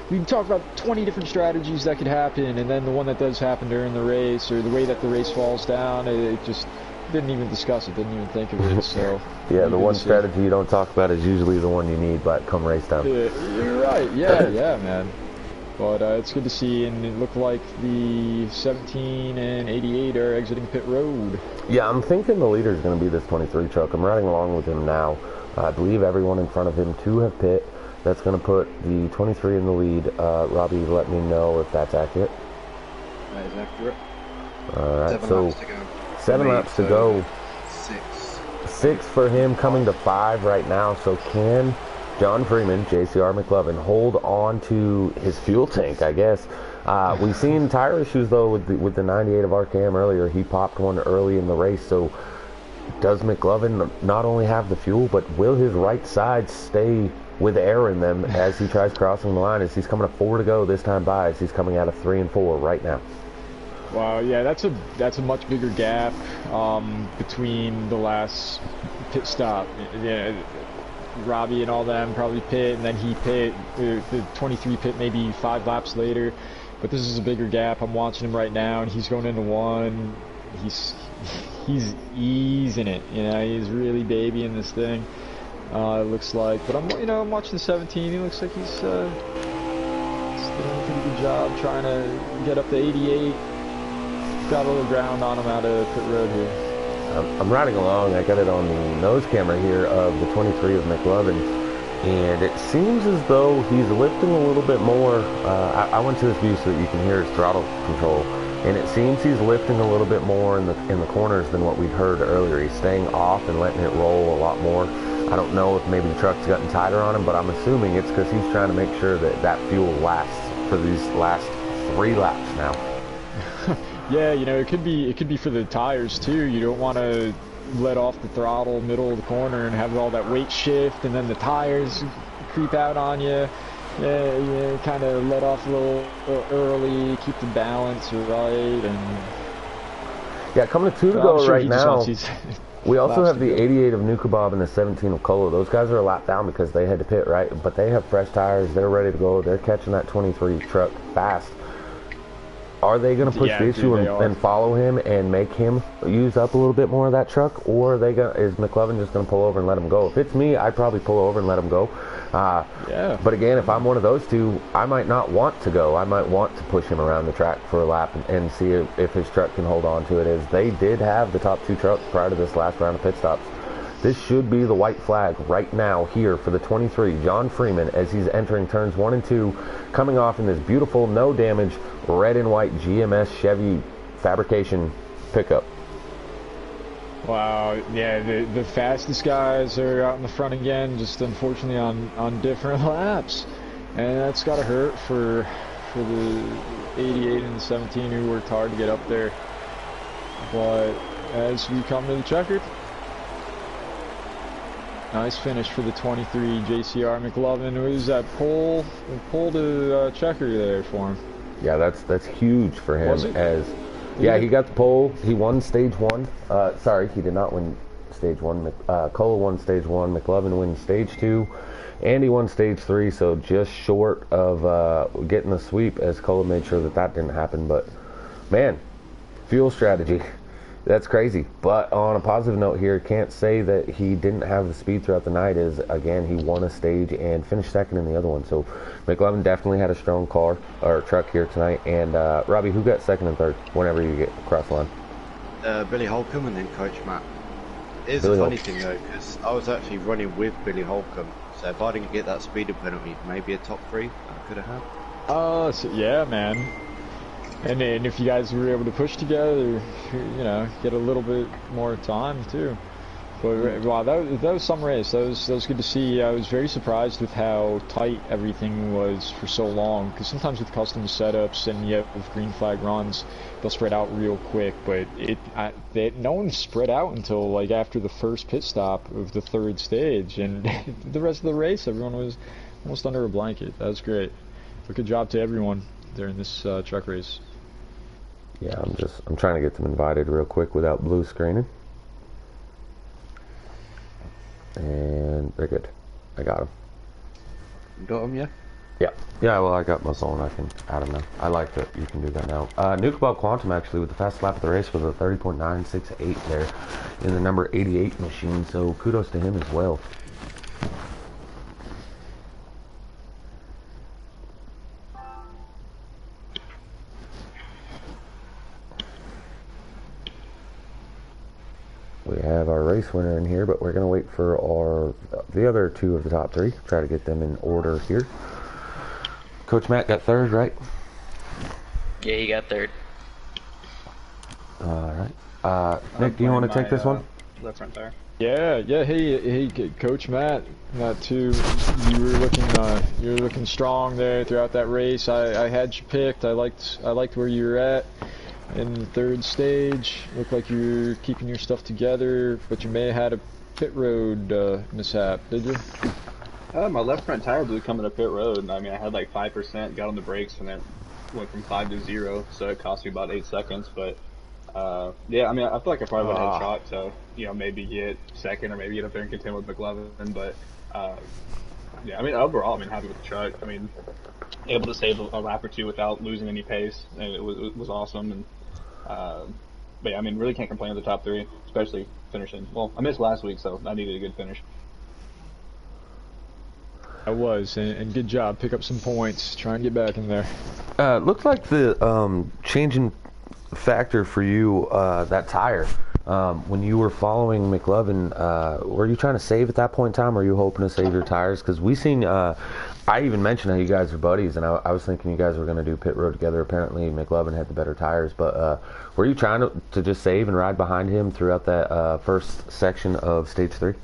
We talk about 20 different strategies that could happen, and then the one that does happen during the race, or the way that the race falls down, it just didn't even discuss it, didn't even think of it. So yeah, the one strategy you don't talk about is usually the one you need, but come race time. You're right. Yeah, man. But it's good to see, and it looked like the 17 and 88 are exiting pit road. Yeah, I'm thinking the leader is going to be this 23 truck. I'm riding along with him now. I believe everyone in front of him to have pit. That's going to put the 23 in the lead. Robbie, let me know if that's accurate. That is accurate. All right, 7 so laps to go. 7 laps to go. 6 for him, coming to 5 right now. So can John Freeman, JCR McLovin, hold on to his fuel tank, I guess. We've seen tire issues, though, with the 98 of RKM earlier. He popped one early in the race. So does McLovin not only have the fuel, but will his right side stay with air in them as he tries crossing the line, as he's coming up 4 to go this time by, as he's coming out of 3 and 4 right now? Wow, yeah, that's a much bigger gap between the last pit stop. Yeah, Robbie and all them probably pit, and then he pit. The 23 pit maybe 5 laps later, but this is a bigger gap. I'm watching him right now, and he's going into 1. He's easing it. He's really babying this thing. It looks like, but I'm watching the 17. He looks like he's doing a pretty good job trying to get up to 88. Got a little ground on him out of pit road here. I'm riding along. I got it on the nose camera here of the 23 of McLovin, and it seems as though he's lifting a little bit more. I went to this view so that you can hear his throttle control, and it seems he's lifting a little bit more in the corners than what we'd heard earlier. He's staying off and letting it roll a lot more. I don't know if maybe the truck's gotten tighter on him, but I'm assuming it's because he's trying to make sure that fuel lasts for these last 3 laps now. Yeah, it could be for the tires too. You don't want to let off the throttle middle of the corner and have all that weight shift, and then the tires creep out on you. Yeah, kind of let off a little early, keep the balance right, and yeah, coming to 2 to go right now. We also have the 88 of Nukabob and the 17 of Colo. Those guys are a lap down because they had to pit, right? But they have fresh tires. They're ready to go. They're catching that 23 truck fast. Are they going to push the issue and follow him and make him use up a little bit more of that truck? Or is McLovin just going to pull over and let him go? If it's me, I'd probably pull over and let him go. Yeah. But again, if I'm one of those two, I might not want to go. I might want to push him around the track for a lap and see if his truck can hold on to it, as they did have the top 2 trucks prior to this last round of pit stops. This should be the white flag right now here for the 23, John Freeman, as he's entering turns 1 and 2, coming off in this beautiful, no damage, red and white GMS Chevy fabrication pickup. Wow, yeah, the fastest guys are out in the front again, just unfortunately on different laps. And that's got to hurt for the 88 and the 17 who worked hard to get up there. But as we come to the checkered, nice finish for the 23, JCR McLovin. Who's that pole to checker there for him? Yeah, that's huge for him. Yeah, he got the pole. He won stage 1. Sorry, he did not win stage 1. Cole won stage 1. McLovin wins stage 2. And he won stage 3, so just short of getting the sweep, as Cole made sure that didn't happen. But, man, fuel strategy. That's crazy. But on a positive note here, can't say that he didn't have the speed throughout the night. As again, he won a stage and finished second in the other one. So McLovin definitely had a strong car or truck here tonight. And Robbie, who got second and third whenever you get across the line? Billy Holcomb and then Coach Matt. It's Billy a funny thing though, because I was actually running with Billy Holcomb. So if I didn't get that speeding penalty, maybe a top 3 I could have had. Oh, so, yeah, man. And then if you guys were able to push together, you know, get a little bit more time too. But wow, that was some race. That was good to see. I was very surprised with how tight everything was for so long. Because sometimes with custom setups and yet with green flag runs, they'll spread out real quick. But no one spread out until like after the first pit stop of the third stage, and the rest of the race, everyone was almost under a blanket. That was great. But good job to everyone during this truck race. Yeah, I'm trying to get them invited real quick without blue screening. And they're good. I got them. You got them, yeah? Yeah. Yeah, well, I got my phone. I can add them now. I like that you can do that now. Nukeball Quantum, actually, with the fastest lap of the race was a 30.968 there in the number 88 machine. So kudos to him as well. We have our race winner in here, but we're going to wait for the other 2 of the top 3. Try to get them in order here. Coach Matt got third, right? Yeah, he got third. All right. Nick, do you want to take this one? Left front tire. Yeah. Hey, Coach Matt. Matt too. You were looking strong there throughout that race. I had you picked. I liked where you were at. In the third stage, looked like you were keeping your stuff together, but you may have had a pit road mishap, did you? My left front tire blew coming up pit road. I mean, I had like 5%, got on the brakes, and then went from 5 to 0, so it cost me about 8 seconds. But yeah, I mean, I feel like I probably would have had a shot to, you know, maybe get second or maybe get up there and contend with McLovin. But yeah, I mean, overall, I mean, happy with the truck. I mean, able to save a lap or 2 without losing any pace, and it was awesome. And but yeah, I mean, really can't complain with the top 3, especially finishing. Well, I missed last week, so I needed a good finish. I was, and good job. Pick up some points. Try and get back in there. Looks like the changing factor for you, that tire. When you were following McLovin, were you trying to save at that point in time, or were you hoping to save your tires? Because we seen, I even mentioned how you guys are buddies, and I was thinking you guys were going to do pit road together. Apparently, McLovin had the better tires, but were you trying to just save and ride behind him throughout that first section of stage 3?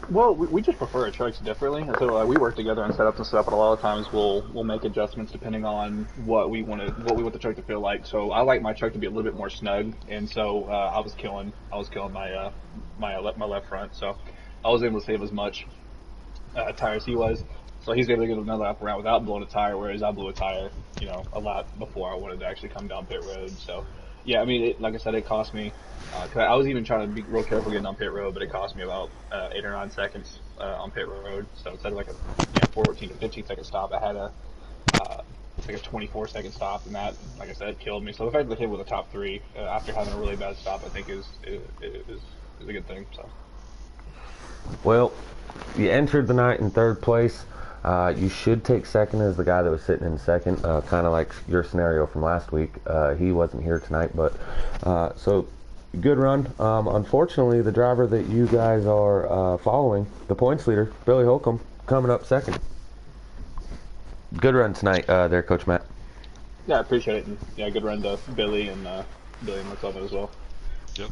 Well, we just prefer our trucks differently, and so we work together on setups and stuff. But a lot of times we'll make adjustments depending on what we want the truck to feel like. So I like my truck to be a little bit more snug, and so I was killing my left front. So I was able to save as much tire as he was. So he's able to get another lap around without blowing a tire, whereas I blew a tire, you know, a lot before I wanted to actually come down pit road. So yeah, I mean, like I said, it cost me. Cause I was even trying to be real careful getting on pit road, but it cost me about 8 or 9 seconds on pit road. So instead of like a 14 to 15 second stop, I had like a 24-second stop, and that, like I said, killed me. So the fact that I hit with a top 3 after having a really bad stop, I think is a good thing. So. Well, you entered the night in third place. You should take second as the guy that was sitting in second, kind of like your scenario from last week. He wasn't here tonight, but so good run. Unfortunately, the driver that you guys are following, the points leader, Billy Holcomb, coming up second. Good run tonight there, Coach Matt. Yeah, I appreciate it. And, yeah, good run to Billy and McLovin as well. Yep.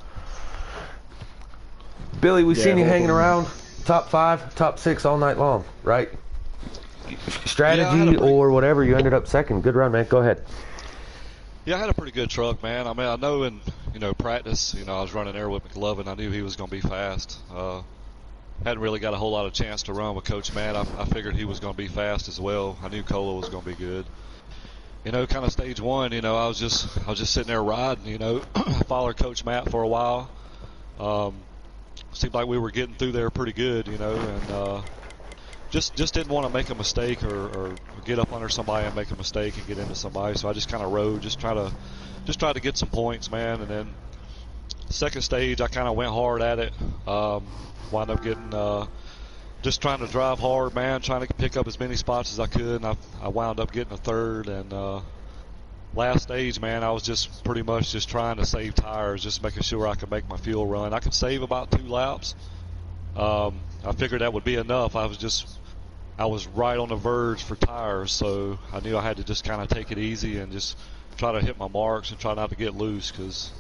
Billy, we've seen you hanging around top 5, top 6 all night long, right? Strategy or whatever, you ended up second. Good run, man. Go ahead. Yeah, I had a pretty good truck, man. I mean, I know in practice, I was running there with McLovin. I knew he was going to be fast. Hadn't really got a whole lot of chance to run with Coach Matt. I figured he was going to be fast as well. I knew Cola was going to be good. Kind of stage 1. I was just sitting there riding. Followed Coach Matt for a while. Seemed like we were getting through there pretty good. And just didn't want to make a mistake or get up under somebody and make a mistake and get into somebody. So I just kind of rode, just try to get some points, man. And then second stage, I kind of went hard at it. Wound up getting just trying to drive hard, man, trying to pick up as many spots as I could, and I wound up getting a third. And last stage, man, I was just pretty much just trying to save tires, just making sure I could make my fuel run. I could save about 2 laps. I figured that would be enough. I was right on the verge for tires, so I knew I had to just kind of take it easy and just try to hit my marks and try not to get loose, because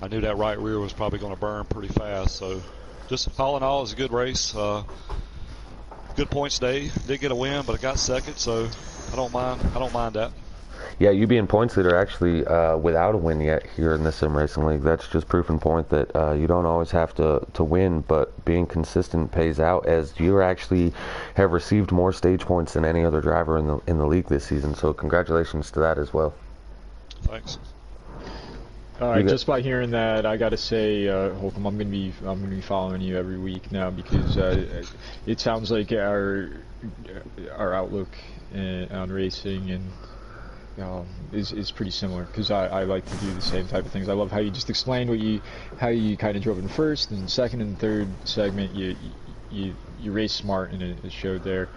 I knew that right rear was probably going to burn pretty fast. So just all in all, it was a good race. Good points day. Didn't get a win, but I got second, so I don't mind that. Yeah, you being points leader actually without a win yet here in the Sim Racing League. That's just proof in point that you don't always have to win, but being consistent pays out, as you actually have received more stage points than any other driver in the league this season. So congratulations to that as well. Thanks. All right, just by hearing that, I gotta say, Holcomb, I'm gonna be following you every week now, because it sounds like our outlook on racing and is pretty similar, because I like to do the same type of things. I love how you just explained how you kind of drove in first and second and third segment. You race smart, and it showed there.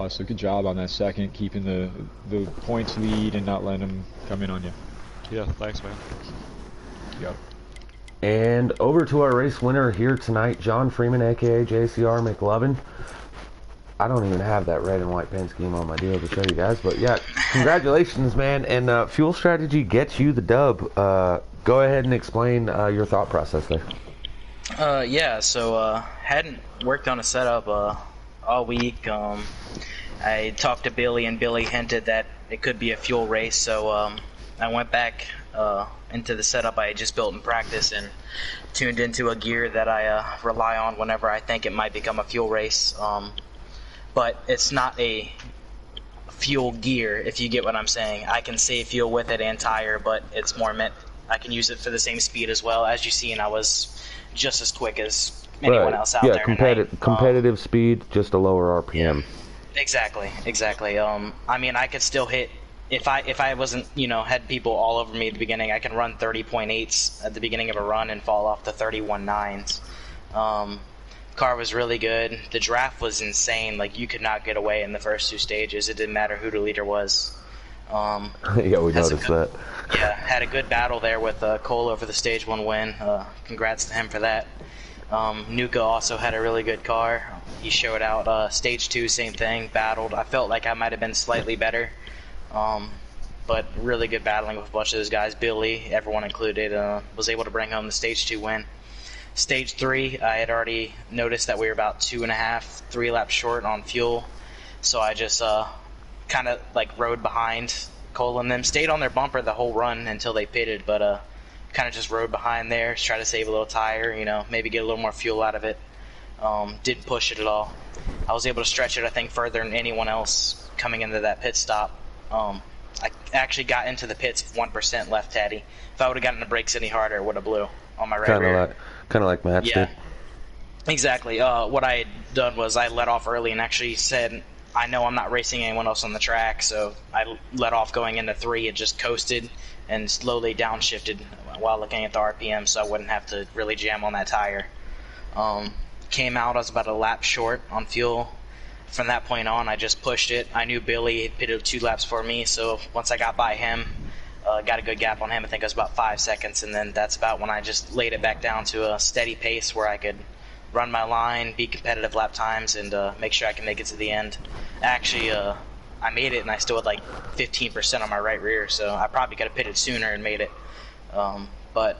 So good job on that second, keeping the points lead and not letting them come in on you. Yeah, thanks, man. Yep. And over to our race winner here tonight, John Freeman, aka JCR McLovin. I don't even have that red and white paint scheme on my deal to show you guys, but yeah, congratulations, man. And fuel strategy gets you the dub. Go ahead and explain your thought process there. Yeah, so hadn't worked on a setup all week. I talked to Billy, and Billy hinted that it could be a fuel race, so I went back into the setup I had just built in practice and tuned into a gear that I rely on whenever I think it might become a fuel race. But it's not a fuel gear, if you get what I'm saying. I can save fuel with it and tire, but it's more meant I can use it for the same speed as well. As you seen, I was just as quick as anyone else out there. Yeah, competitive speed, just a lower RPM. Exactly. I mean, I could still hit, if I wasn't, had people all over me at the beginning, I can run 30.8s at the beginning of a run and fall off to 31.9s. Car was really good. The draft was insane. Like, you could not get away in the first 2 stages. It didn't matter who the leader was. Yeah, we noticed that. Yeah, had a good battle there with Cole over the stage 1 win. Congrats to him for that. Nuka also had a really good car. He showed out. Stage 2, same thing, battled. I felt like I might have been slightly better. But really good battling with a bunch of those guys. Billy, everyone included, was able to bring home the stage 2 win. Stage 3, I had already noticed that we were about 2.5, 3 laps short on fuel, so I just kind of like rode behind Cole and them. Stayed on their bumper the whole run until they pitted, but kind of just rode behind there, try to save a little tire, maybe get a little more fuel out of it. Didn't push it at all. I was able to stretch it, I think, further than anyone else coming into that pit stop. I actually got into the pits 1% left, Taddy. If I would have gotten the brakes any harder, it would have blew on my right rear. Kind of like Matt's did. Exactly. What I had done was I let off early and actually said, I know I'm not racing anyone else on the track, so I let off going into 3 and just coasted and slowly downshifted while looking at the RPM, so I wouldn't have to really jam on that tire. Came out, I was about a lap short on fuel. From that point on, I just pushed it. I knew Billy had pitted 2 laps for me, so once I got by him, got a good gap on him. I think it was about 5 seconds, and then that's about when I just laid it back down to a steady pace where I could run my line, be competitive lap times, and make sure I can make it to the end. Actually, I made it, and I still had like 15% on my right rear, so I probably could have pitted sooner and made it. But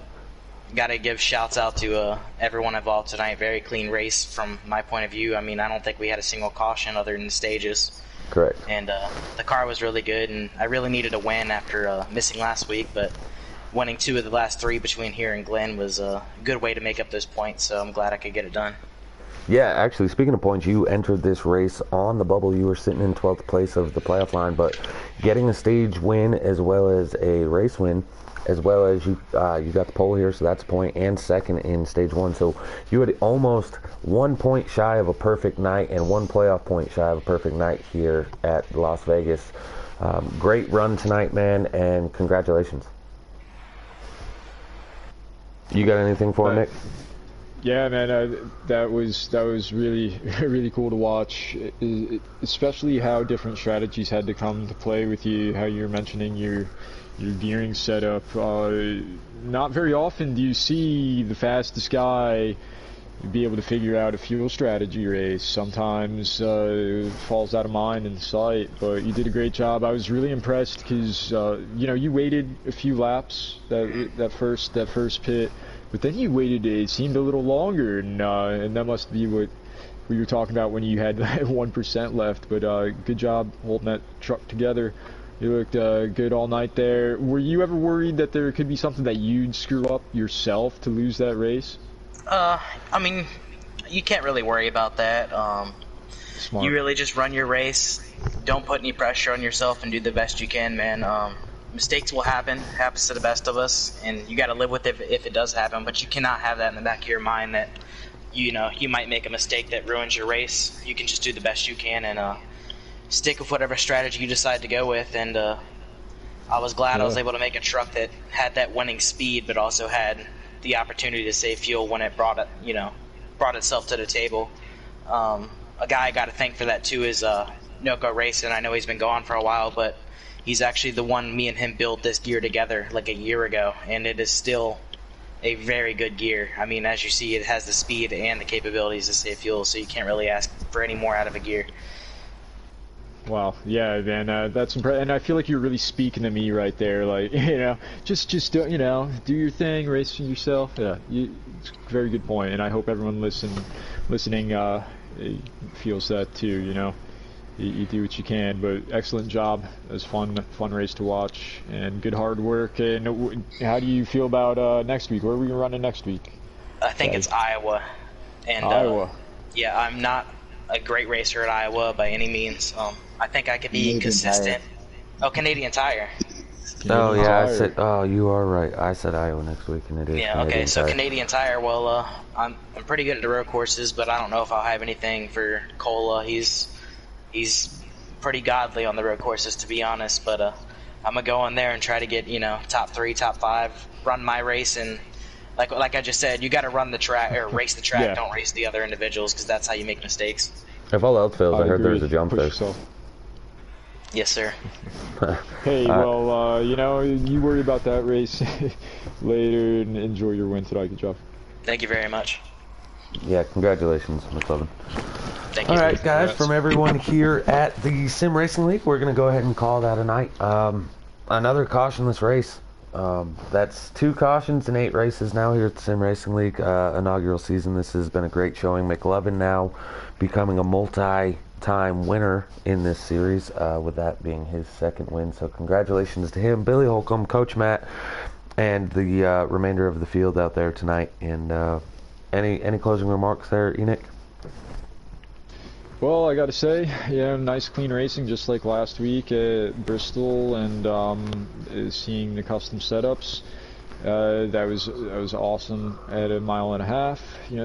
got to give shouts out to everyone involved tonight. Very clean race from my point of view. I mean, I don't think we had a single caution other than the stages. Correct. And the car was really good, and I really needed a win after missing last week, but winning 2 of the last 3 between here and Glen was a good way to make up those points, so I'm glad I could get it done. Yeah, actually, speaking of points, you entered this race on the bubble. You were sitting in 12th place of the playoff line, but getting a stage win as well as a race win, as well as you got the pole here, so that's a point, and second in stage 1. So you had almost 1 point shy of a perfect night and 1 playoff point shy of a perfect night here at Las Vegas. Great run tonight, man, and congratulations. You got anything for him, Nick? Yeah, man, that was really really cool to watch, especially how different strategies had to come to play with you. How you're mentioning your gearing setup. Not very often do you see the fastest guy be able to figure out a fuel strategy race. Sometimes it falls out of mind and sight, but you did a great job. I was really impressed because you waited a few laps that first pit. But then you waited, it seemed a little longer, and that must be what we were talking about when you had 1% left. But good job holding that truck together. You looked good all night there. Were you ever worried that there could be something that you'd screw up yourself to lose that race? I mean, you can't really worry about that. Smart. You really just run your race. Don't put any pressure on yourself and do the best you can, man. Mistakes will happen. Happens to the best of us, and you got to live with it if it does happen. But you cannot have that in the back of your mind that you might make a mistake that ruins your race. You can just do the best you can and stick with whatever strategy you decide to go with. And I was glad I was able to make a truck that had that winning speed, but also had the opportunity to save fuel when it brought itself to the table. A guy I got to thank for that too is Noko Racing. I know he's been gone for a while, but he's actually the one me and him built this gear together like a year ago, and it is still a very good gear. I mean, as you see, it has the speed and the capabilities to save fuel, so you can't really ask for any more out of a gear. Wow, yeah, man, that's impressive. And I feel like you're really speaking to me right there. Like, just do your thing, race for yourself. Yeah, it's a very good point, and I hope everyone listening feels that too. You do what you can, but excellent job. It was fun race to watch, and good hard work. And how do you feel about next week? Where are we running next week? I think it's Iowa. And Iowa. Yeah, I'm not a great racer at Iowa by any means. I think I could be Canadian consistent. Tire. Oh, Canadian Tire. Oh yeah, Tire. I said. Oh, you are right. I said Iowa next week, and it is. Yeah, Canadian okay, so Tire. Canadian Tire, well, I'm pretty good at the road courses, but I don't know if I'll have anything for Cola. He's pretty godly on the road courses, to be honest, but I'm going to go in there and try to get, top 3, top 5, run my race, and like I just said, you got to run the track, or race the track, Yeah. Don't race the other individuals, because that's how you make mistakes. If all else fails, I heard agree. there's a jump Push there. yourself. Yes, sir. Hey, well, you worry about that race later and enjoy your win tonight. Good job. Thank you very much. Yeah, congratulations, McLovin. Thank you. All right, guys, Congrats. from everyone here at the Sim Racing League, we're going to go ahead and call that a night. Another cautionless race. That's 2 cautions and 8 races now here at the Sim Racing League inaugural season. This has been a great showing. McLovin now becoming a multi-time winner in this series, with that being his 2nd win. So congratulations to him, Billy Holcomb, Coach Matt, and the remainder of the field out there tonight. And any closing remarks there, Enoch? Well, I got to say, nice clean racing, just like last week at Bristol, and seeing the custom setups. That was awesome at a mile and a half.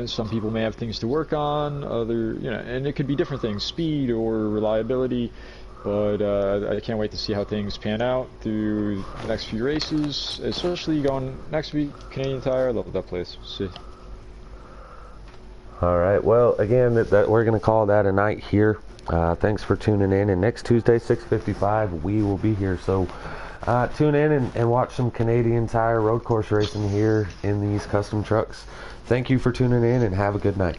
Some people may have things to work on, and it could be different things, speed or reliability. But I can't wait to see how things pan out through the next few races, especially going next week, Canadian Tire. I love that place. We'll see. All right. Well, again, that we're going to call that a night here. Thanks for tuning in. And next Tuesday, 6:55, we will be here. So tune in and watch some Canadian Tire road course racing here in these custom trucks. Thank you for tuning in, and have a good night.